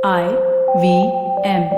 IVM.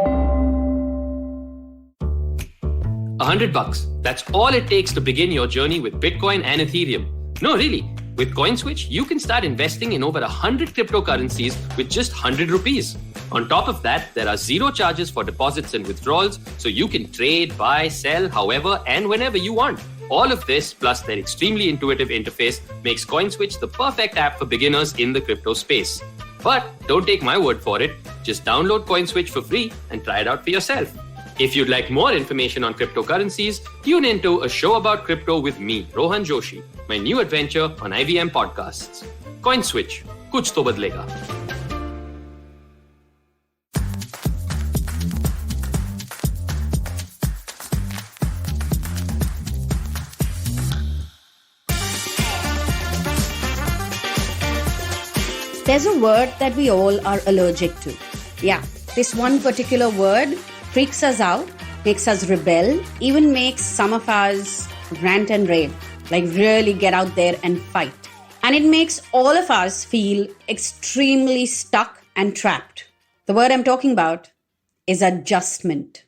$100. That's all it takes to begin your journey with Bitcoin and Ethereum. No, really. With CoinSwitch, you can start investing in over 100 cryptocurrencies with just 100 rupees. On top of that, there are zero charges for deposits and withdrawals, so you can trade, buy, sell, however and whenever you want. All of this, plus their extremely intuitive interface, makes CoinSwitch the perfect app for beginners in the crypto space. But don't take my word for it. Just download CoinSwitch for free and try it out for yourself. If you'd like more information on cryptocurrencies, tune into A Show About Crypto with me, Rohan Joshi, my new adventure on IVM Podcasts. CoinSwitch, kuch to badlega. There's a word that we all are allergic to. Yeah, this one particular word freaks us out, makes us rebel, even makes some of us rant and rave, like really get out there and fight. And it makes all of us feel extremely stuck and trapped. The word I'm talking about is adjustment.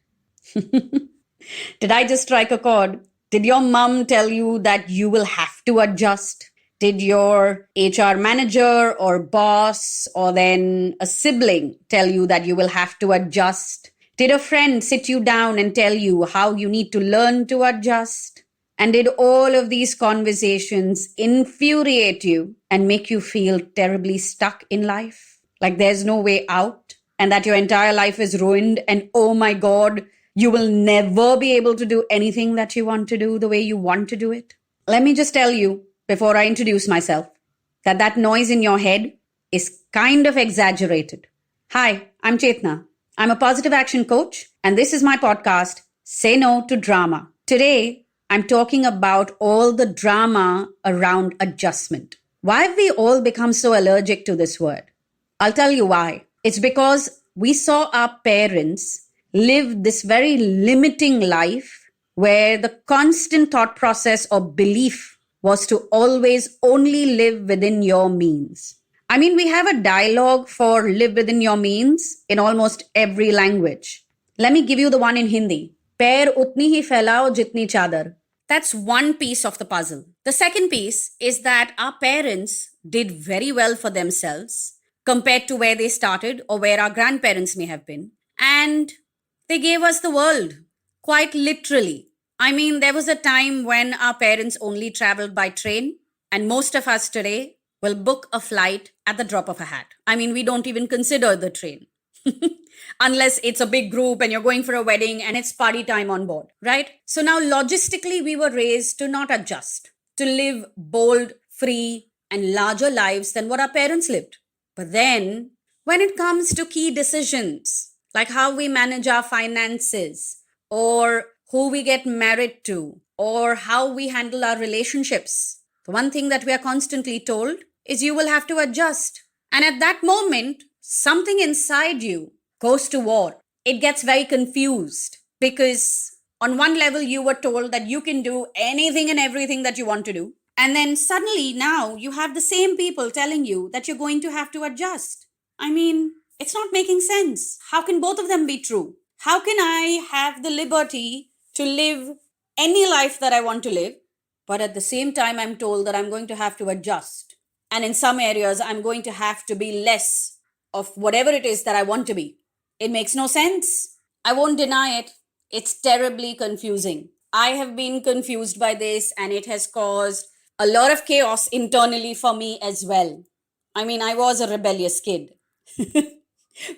Did I just strike a chord? Did your mom tell you that you will have to adjust? Did your HR manager or boss or then a sibling tell you that you will have to adjust? Did a friend sit you down and tell you how you need to learn to adjust? And did all of these conversations infuriate you and make you feel terribly stuck in life? Like there's no way out and that your entire life is ruined and oh my God, you will never be able to do anything that you want to do the way you want to do it? Let me just tell you, before I introduce myself, that noise in your head is kind of exaggerated. Hi, I'm Chetna. I'm a positive action coach, and this is my podcast, Say No to Drama. Today, I'm talking about all the drama around adjustment. Why have we all become so allergic to this word? I'll tell you why. It's because we saw our parents live this very limiting life where the constant thought process or belief was to always only live within your means. I mean, we have a dialogue for live within your means in almost every language. Let me give you the one in Hindi. Pair utni hi phailao jitni chadar. That's one piece of the puzzle. The second piece is that our parents did very well for themselves compared to where they started or where our grandparents may have been. And they gave us the world, quite literally. I mean, there was a time when our parents only traveled by train, and most of us today will book a flight at the drop of a hat. I mean, we don't even consider the train. Unless it's a big group and you're going for a wedding and it's party time on board, right? So now logistically, we were raised to not adjust, to live bold, free, and larger lives than what our parents lived. But then, when it comes to key decisions, like how we manage our finances, or who we get married to, or how we handle our relationships, the one thing that we are constantly told is you will have to adjust. And at that moment, something inside you goes to war. It gets very confused because on one level, you were told that you can do anything and everything that you want to do. And then suddenly now you have the same people telling you that you're going to have to adjust. I mean, it's not making sense. How can both of them be true? How can I have the liberty to live any life that I want to live, but at the same time, I'm told that I'm going to have to adjust. And in some areas, I'm going to have to be less of whatever it is that I want to be. It makes no sense. I won't deny it. It's terribly confusing. I have been confused by this, and it has caused a lot of chaos internally for me as well. I mean, I was a rebellious kid,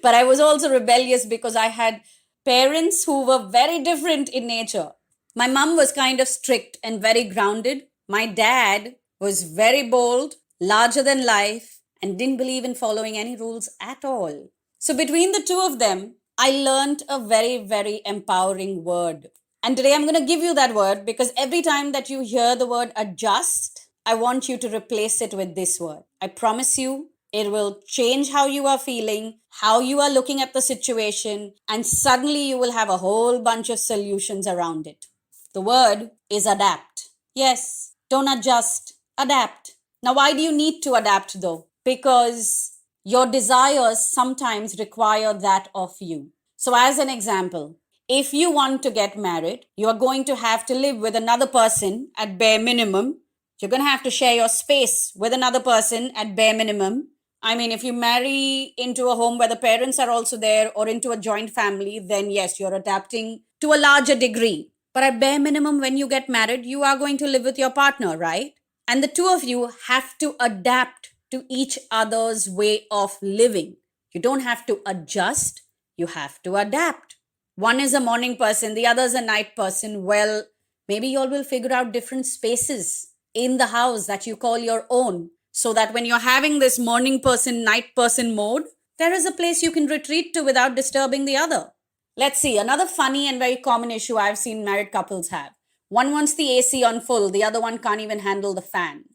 but I was also rebellious because I had parents who were very different in nature. My mom was kind of strict and very grounded. My dad was very bold, larger than life, and didn't believe in following any rules at all. So between the two of them, I learned a very, very empowering word. And today I'm going to give you that word because every time that you hear the word adjust, I want you to replace it with this word. I promise you, it will change how you are feeling, how you are looking at the situation, and suddenly you will have a whole bunch of solutions around it. The word is adapt. Yes, don't adjust, adapt. Now, why do you need to adapt though? Because your desires sometimes require that of you. So, as an example, if you want to get married, you are going to have to live with another person at bare minimum. You're going to have to share your space with another person at bare minimum. I mean, if you marry into a home where the parents are also there or into a joint family, then yes, you're adapting to a larger degree. But at bare minimum, when you get married, you are going to live with your partner, right? And the two of you have to adapt to each other's way of living. You don't have to adjust, you have to adapt. One is a morning person, the other is a night person. Well, maybe you all will figure out different spaces in the house that you call your own, so that when you're having this morning person, night person mode, there is a place you can retreat to without disturbing the other. Let's see, another funny and very common issue I've seen married couples have. One wants the AC on full, the other one can't even handle the fan.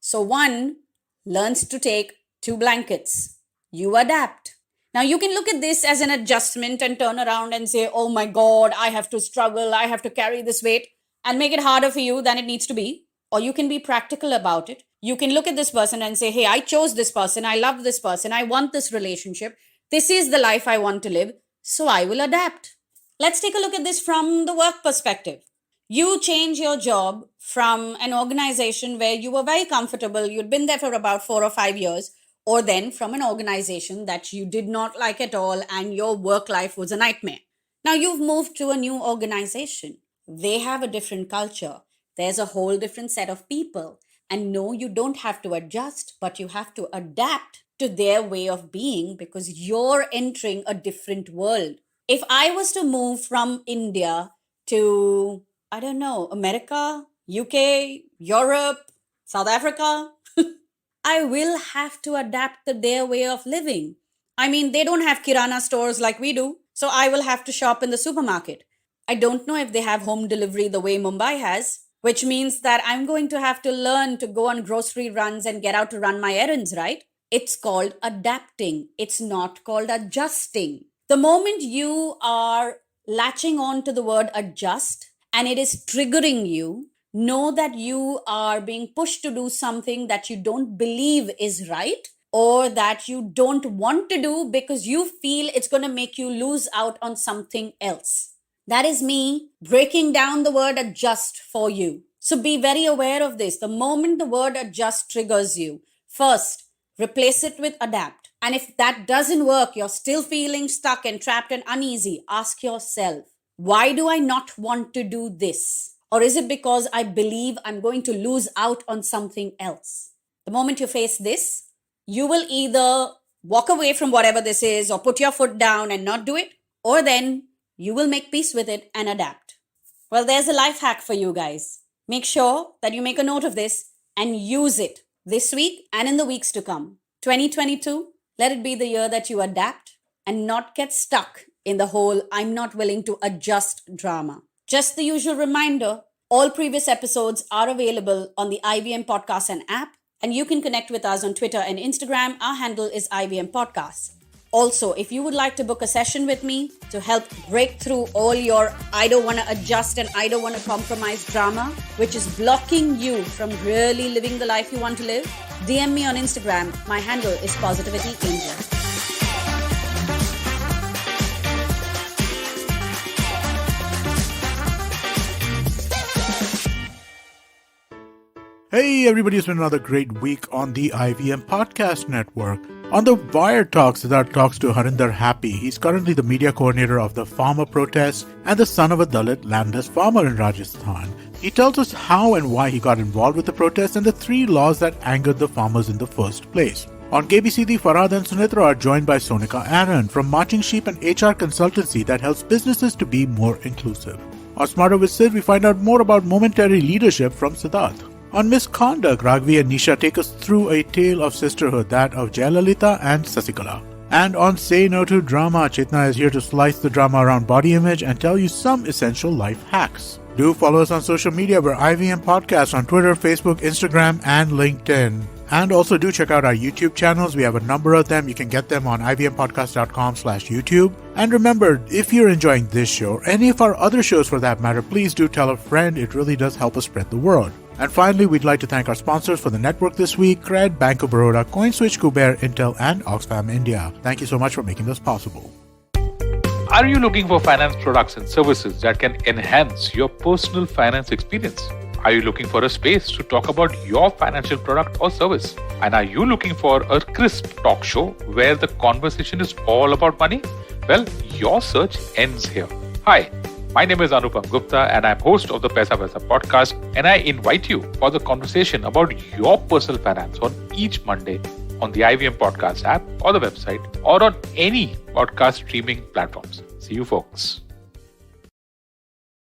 So one learns to take 2 blankets. You adapt. Now you can look at this as an adjustment and turn around and say, oh my God, I have to struggle, I have to carry this weight, and make it harder for you than it needs to be. Or you can be practical about it. You can look at this person and say, hey, I chose this person, I love this person, I want this relationship, this is the life I want to live, so I will adapt. Let's take a look at this from the work perspective. You change your job from an organization where you were very comfortable, you'd been there for about 4 or 5 years, or then from an organization that you did not like at all and your work life was a nightmare. Now you've moved to a new organization. They have a different culture. There's a whole different set of people. And no, you don't have to adjust, but you have to adapt to their way of being because you're entering a different world. If I was to move from India to, I don't know, America, UK, Europe, South Africa, I will have to adapt to their way of living. I mean, they don't have kirana stores like we do, so I will have to shop in the supermarket. I don't know if they have home delivery the way Mumbai has, which means that I'm going to have to learn to go on grocery runs and get out to run my errands, right? It's called adapting. It's not called adjusting. The moment you are latching on to the word adjust and it is triggering you, know that you are being pushed to do something that you don't believe is right or that you don't want to do because you feel it's going to make you lose out on something else. That is me breaking down the word adjust for you. So be very aware of this. The moment the word adjust triggers you, first, replace it with adapt. And if that doesn't work, you're still feeling stuck and trapped and uneasy, ask yourself, why do I not want to do this? Or is it because I believe I'm going to lose out on something else? The moment you face this, you will either walk away from whatever this is or put your foot down and not do it, or then you will make peace with it and adapt. Well, there's a life hack for you guys. Make sure that you make a note of this and use it this week and in the weeks to come. 2022, let it be the year that you adapt and not get stuck in the whole I'm not willing to adjust drama. Just the usual reminder, all previous episodes are available on the IVM Podcast and app, and you can connect with us on Twitter and Instagram. Our handle is IVM Podcast. Also, if you would like to book a session with me to help break through all your I don't want to adjust and I don't want to compromise drama, which is blocking you from really living the life you want to live, DM me on Instagram. My handle is Positivity Angel. Hey everybody, it's been another great week on the IVM Podcast Network. On the Wire Talks, Siddharth talks to Harinder Happy. He's currently the media coordinator of the farmer protests and the son of a Dalit landless farmer in Rajasthan. He tells us how and why he got involved with the protests and the 3 laws that angered the farmers in the first place. On KBCD, Farhad and Sunitra are joined by Sonika Aaron from Marching Sheep, an HR consultancy that helps businesses to be more inclusive. On Smarter with Sid, we find out more about momentary leadership from Siddharth. On Misconduct, Raghavi and Nisha take us through a tale of sisterhood, that of Jayalalitha and Sasikala. And on Say No to Drama, Chetna is here to slice the drama around body image and tell you some essential life hacks. Do follow us on social media. We're IVM Podcast on Twitter, Facebook, Instagram, and LinkedIn. And also do check out our YouTube channels. We have a number of them. You can get them on ivmpodcast.com/YouTube. And remember, if you're enjoying this show or any of our other shows for that matter, please do tell a friend. It really does help us spread the word. And finally, we'd like to thank our sponsors for the network this week: Cred, Bank of Baroda, CoinSwitch, Kuber, Intel, and Oxfam India. Thank you so much for making this possible. Are you looking for finance products and services that can enhance your personal finance experience? Are you looking for a space to talk about your financial product or service? And are you looking for a crisp talk show where the conversation is all about money? Well, your search ends here. Hi, my name is Anupam Gupta and I'm host of the Paisa Vaisa podcast, and I invite you for the conversation about your personal finance on each Monday on the IVM Podcast app or the website or on any podcast streaming platforms. See you folks.